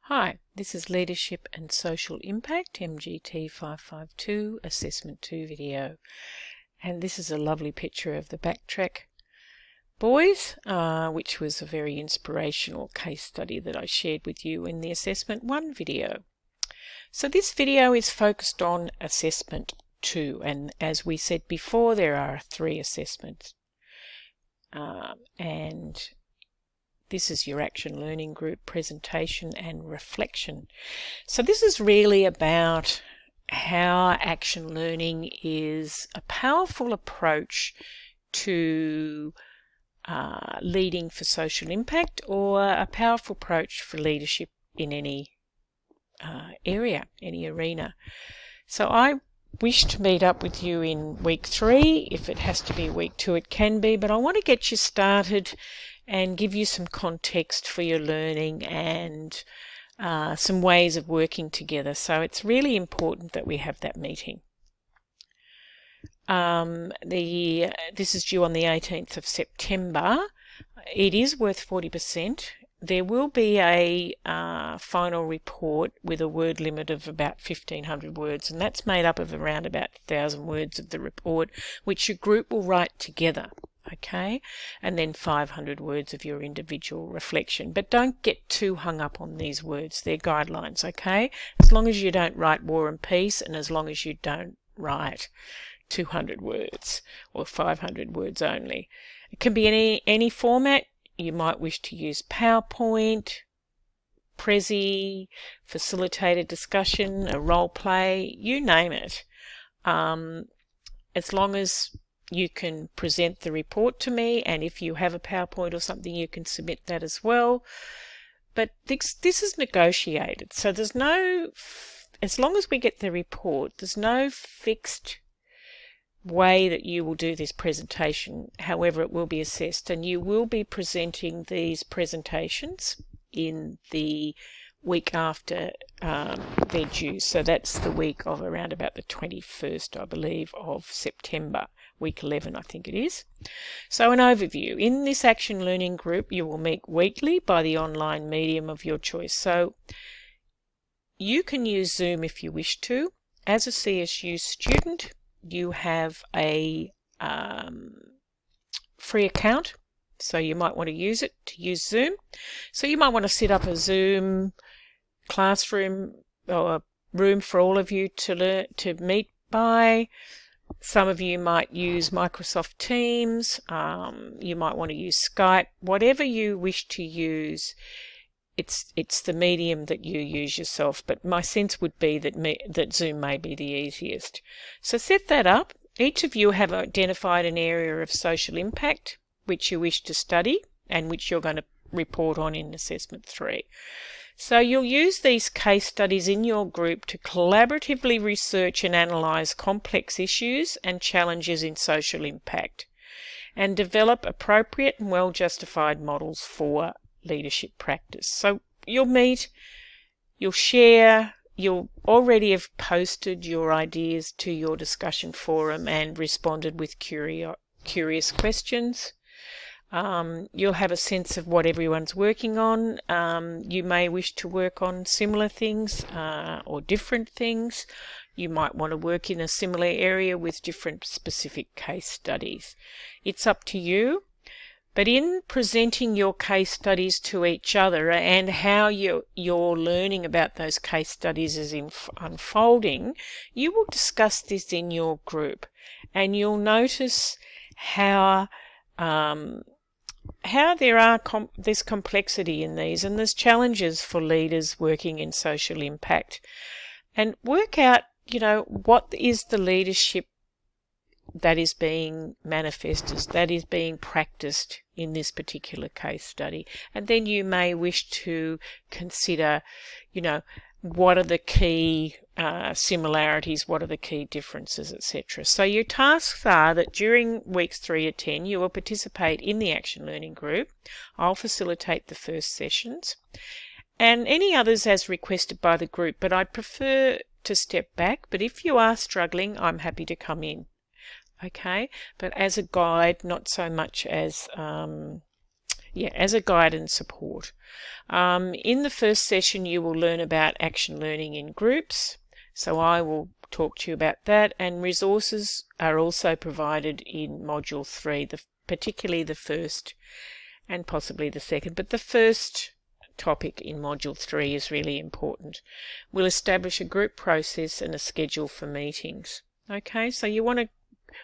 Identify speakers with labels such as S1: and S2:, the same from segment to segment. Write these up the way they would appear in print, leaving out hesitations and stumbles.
S1: Hi, this is Leadership and Social Impact, MGT552, Assessment 2 video. And this is a lovely picture of the Backtrack boys, which was a very inspirational case study that I shared with you in the Assessment 1 video. So this video is focused on Assessment 2, and as we said before, there are 3 assessments. And this is your action learning group presentation and reflection. So this is really about how action learning is a powerful approach to leading for social impact, or a powerful approach for leadership in any area, any arena. So I wish to meet up with you in week 3. If it has to be week 2, it can be, but I want to get you started and give you some context for your learning and some ways of working together. So it's really important that we have that meeting. This is due on the 18th of September. It is worth 40%. There will be a final report with a word limit of about 1,500 words, and that's made up of around about 1,000 words of the report, which your group will write together. Okay, and then 500 words of your individual reflection. But don't get too hung up on these words. They're guidelines, okay? As long as you don't write War and Peace, and as long as you don't write 200 words or 500 words only. It can be any format. You might wish to use PowerPoint, Prezi, facilitated discussion, a role play, you name it. As long as you can present the report to me, and if you have a PowerPoint or something, you can submit that as well. But this is negotiated, so there's no, as long as we get the report, there's no fixed way that you will do this presentation. However, it will be assessed, and you will be presenting these presentations in the week after they're due. So that's the week of around about the 21st, I believe, of September. Week 11, I think it is. So an overview. In this action learning group, you will meet weekly by the online medium of your choice. So you can use Zoom if you wish to. As a CSU student, you have a free account, so you might want to use it to use Zoom. So you might want to set up a Zoom classroom or a room for all of you to meet by. Some of you might use Microsoft Teams, you might want to use Skype, whatever you wish to use. It's the medium that you use yourself, but my sense would be that Zoom may be the easiest. So set that up. Each of you have identified an area of social impact which you wish to study and which you're going to report on in Assessment 3. So you'll use these case studies in your group to collaboratively research and analyse complex issues and challenges in social impact, and develop appropriate and well-justified models for leadership practice. So you'll meet, you'll share, you'll already have posted your ideas to your discussion forum and responded with curious questions. You'll have a sense of what everyone's working on. You may wish to work on similar things or different things. You might want to work in a similar area with different specific case studies. It's up to you. But in presenting your case studies to each other and how you're learning about those case studies is unfolding, you will discuss this in your group, and you'll notice how there's complexity in these, and there's challenges for leaders working in social impact, and work out, what is the leadership that is being manifested, that is being practiced in this particular case study. And then you may wish to consider, what are the key similarities, what are the key differences, etc. So your tasks are that during weeks 3 to 10, you will participate in the action learning group. I'll facilitate the first sessions, and any others as requested by the group, but I'd prefer to step back. But if you are struggling, I'm happy to come in. Okay, but as a guide, not so much as as a guide and support. In the first session, you will learn about action learning in groups. So I will talk to you about that, and resources are also provided in Module 3, particularly the first and possibly the second, but the first topic in Module 3 is really important. We'll establish a group process and a schedule for meetings. Okay, so you want to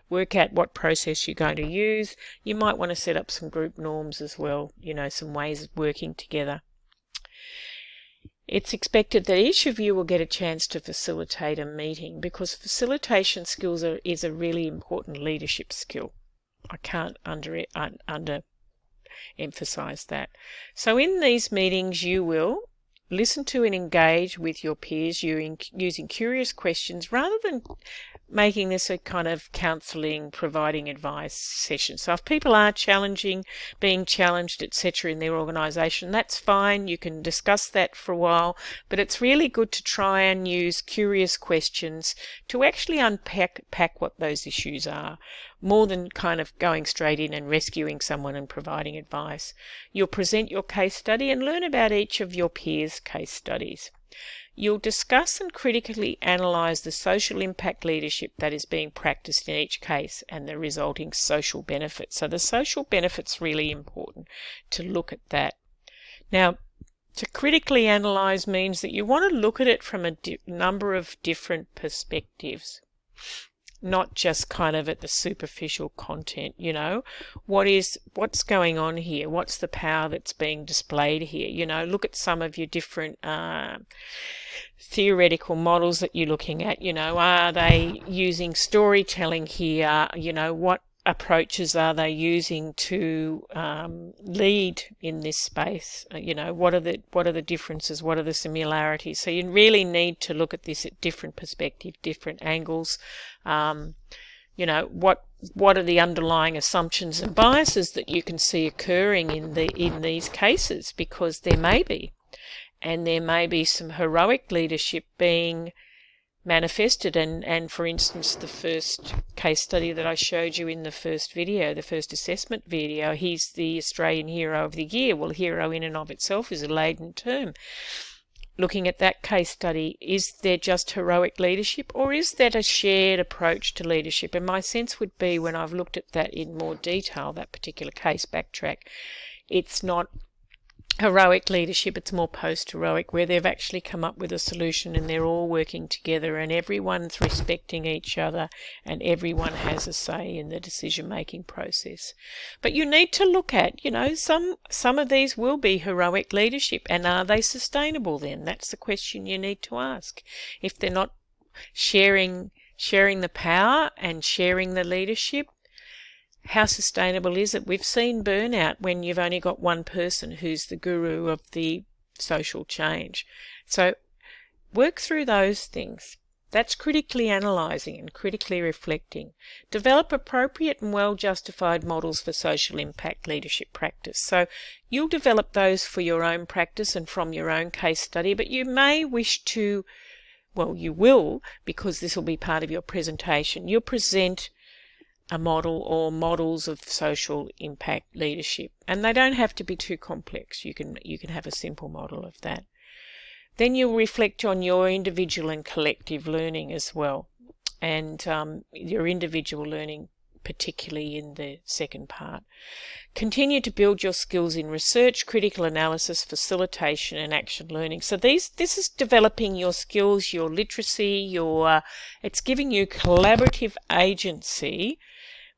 S1: work out what process you're going to use. You might want to set up some group norms as well, some ways of working together. It's expected that each of you will get a chance to facilitate a meeting, because facilitation skills is a really important leadership skill. I can't underemphasize that. So in these meetings, you will listen to and engage with your peers using curious questions rather than making this a kind of counselling, providing advice session. So if people are being challenged, etc. in their organisation, that's fine. You can discuss that for a while, but it's really good to try and use curious questions to actually unpack what those issues are, more than kind of going straight in and rescuing someone and providing advice. You'll present your case study and learn about each of your peers' case studies. You'll discuss and critically analyse the social impact leadership that is being practiced in each case and the resulting social benefits. So the social benefits really important to look at that. Now, to critically analyse means that you want to look at it from a number of different perspectives, not just kind of at the superficial content, what's going on here, what's the power that's being displayed here, look at some of your different theoretical models that you're looking at, are they using storytelling here, what approaches are they using to lead in this space, what are the differences, what are the similarities. So you really need to look at this at different perspectives, different angles. What are the underlying assumptions and biases that you can see occurring in these cases, because there may be some heroic leadership being manifested, and for instance, the first case study that I showed you in the first video, the first assessment video, he's the Australian Hero of the Year. Well, hero in and of itself is a laden term. Looking at that case study, is there just heroic leadership, or is that a shared approach to leadership? And my sense would be, when I've looked at that in more detail, that particular case, backtrack, it's not heroic leadership, it's more post-heroic, where they've actually come up with a solution and they're all working together and everyone's respecting each other and everyone has a say in the decision-making process. But you need to look at, some of these will be heroic leadership, and are they sustainable then? That's the question you need to ask. If they're not sharing the power and sharing the leadership, how sustainable is it? We've seen burnout when you've only got one person who's the guru of the social change. So work through those things. That's critically analysing and critically reflecting. Develop appropriate and well-justified models for social impact leadership practice. So you'll develop those for your own practice and from your own case study, but you may wish to, you will, because this will be part of your presentation. You'll present a model or models of social impact leadership, and they don't have to be too complex. You can have a simple model of that. Then you'll reflect on your individual and collective learning as well, and your individual learning particularly in the second part. Continue to build your skills in research, critical analysis, facilitation and action learning. So this is developing your skills, your literacy, it's giving you collaborative agency,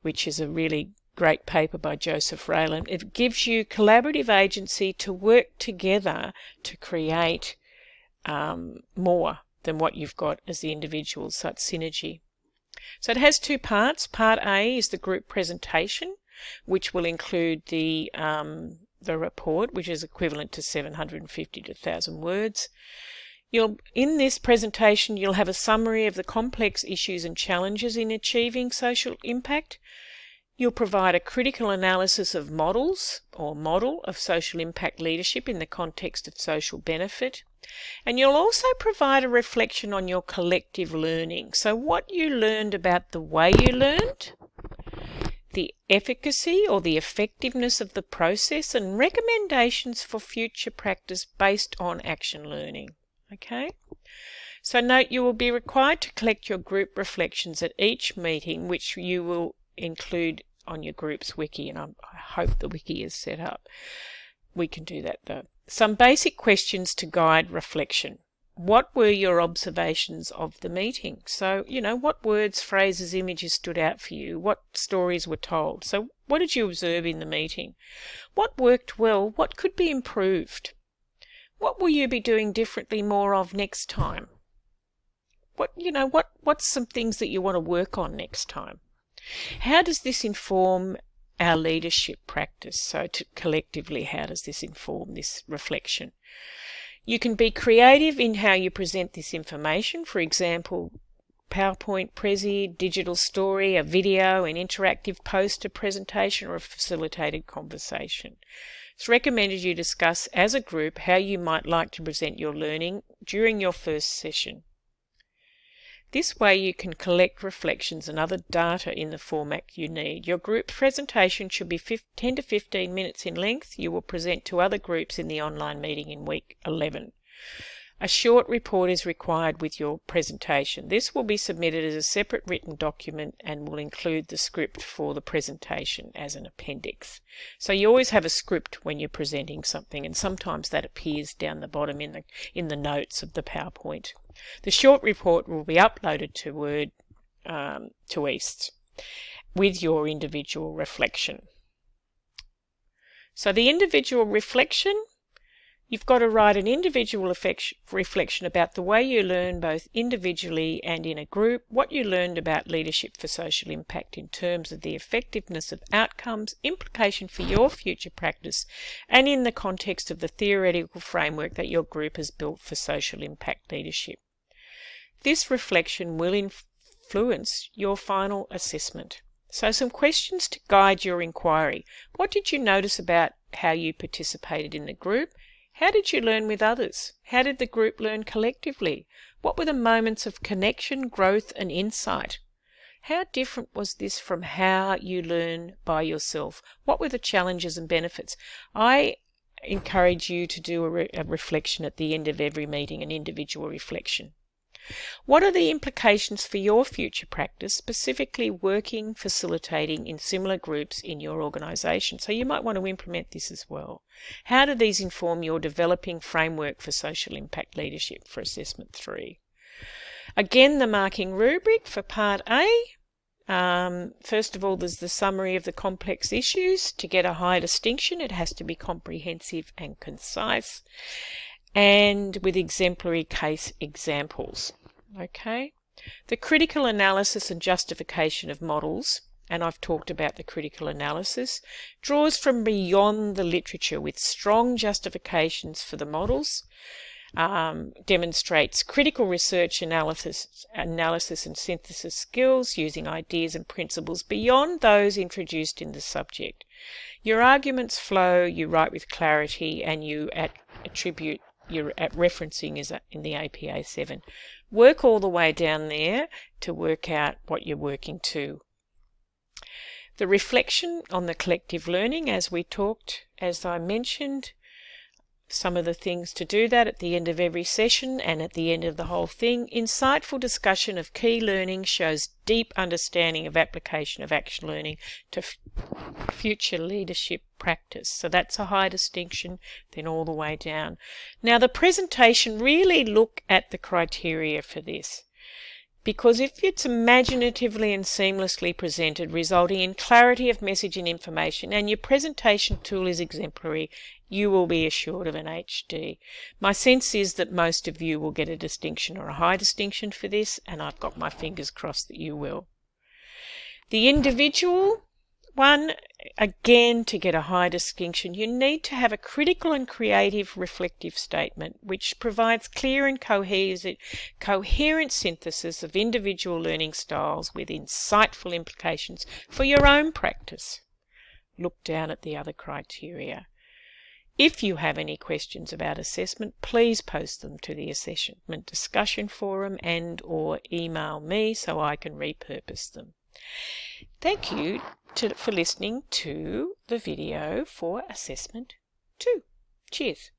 S1: which is a really great paper by Joseph Raylan. It gives you collaborative agency to work together to create more than what you've got as the individual, so it's synergy. So it has two parts. Part A is the group presentation, which will include the report, which is equivalent to 750 to 1,000 words. In this presentation, you'll have a summary of the complex issues and challenges in achieving social impact. You'll provide a critical analysis of models or model of social impact leadership in the context of social benefit. And you'll also provide a reflection on your collective learning. So what you learned about the way you learned, the efficacy or the effectiveness of the process, and recommendations for future practice based on action learning. Okay? So note, you will be required to collect your group reflections at each meeting, which you will include on your group's wiki, and I hope the wiki is set up. We can do that though. Some basic questions to guide reflection. What were your observations of the meeting? So, what words, phrases, images stood out for you? What stories were told? So, what did you observe in the meeting? What worked well? What could be improved? What will you be doing differently more of next time? What's some things that you want to work on next time? How does this inform our leadership practice? So collectively, how does this inform this reflection? You can be creative in how you present this information. For example, PowerPoint, Prezi, digital story, a video, an interactive poster presentation, or a facilitated conversation. It's recommended you discuss as a group how you might like to present your learning during your first session. This way you can collect reflections and other data in the format you need. Your group presentation should be 10 to 15 minutes in length. You will present to other groups in the online meeting in week 11. A short report is required with your presentation. This will be submitted as a separate written document and will include the script for the presentation as an appendix. So you always have a script when you're presenting something, and sometimes that appears down the bottom in the notes of the PowerPoint. The short report will be uploaded to Word to East with your individual reflection. So the individual reflection, you've got to write an individual reflection about the way you learn both individually and in a group, what you learned about leadership for social impact in terms of the effectiveness of outcomes, implication for your future practice, and in the context of the theoretical framework that your group has built for social impact leadership. This reflection will influence your final assessment. So some questions to guide your inquiry. What did you notice about how you participated in the group? How did you learn with others? How did the group learn collectively? What were the moments of connection, growth, and insight? How different was this from how you learn by yourself? What were the challenges and benefits? I encourage you to do a reflection at the end of every meeting, an individual reflection. What are the implications for your future practice, specifically working, facilitating in similar groups in your organisation? So you might want to implement this as well. How do these inform your developing framework for social impact leadership for Assessment 3? Again, the marking rubric for Part A. First of all, there's the summary of the complex issues. To get a high distinction, it has to be comprehensive and concise, and with exemplary case examples. Okay. The critical analysis and justification of models, and I've talked about the critical analysis, draws from beyond the literature with strong justifications for the models, demonstrates critical research analysis and synthesis skills using ideas and principles beyond those introduced in the subject. Your arguments flow, you write with clarity, and you attribute you're at referencing is in the APA 7. Work all the way down there to work out what you're working to. The reflection on the collective learning, as I mentioned, some of the things to do that at the end of every session and at the end of the whole thing. Insightful discussion of key learning shows deep understanding of application of action learning to future leadership practice. So that's a high distinction, then all the way down. Now the presentation, really look at the criteria for this, because if it's imaginatively and seamlessly presented, resulting in clarity of message and information, and your presentation tool is exemplary, you will be assured of an HD. My sense is that most of you will get a distinction or a high distinction for this, and I've got my fingers crossed that you will. The individual one, again, to get a high distinction, you need to have a critical and creative reflective statement which provides clear and coherent synthesis of individual learning styles with insightful implications for your own practice. Look down at the other criteria. If you have any questions about assessment, please post them to the assessment discussion forum and/or email me so I can repurpose them. Thank you for listening to the video for Assessment 2. Cheers.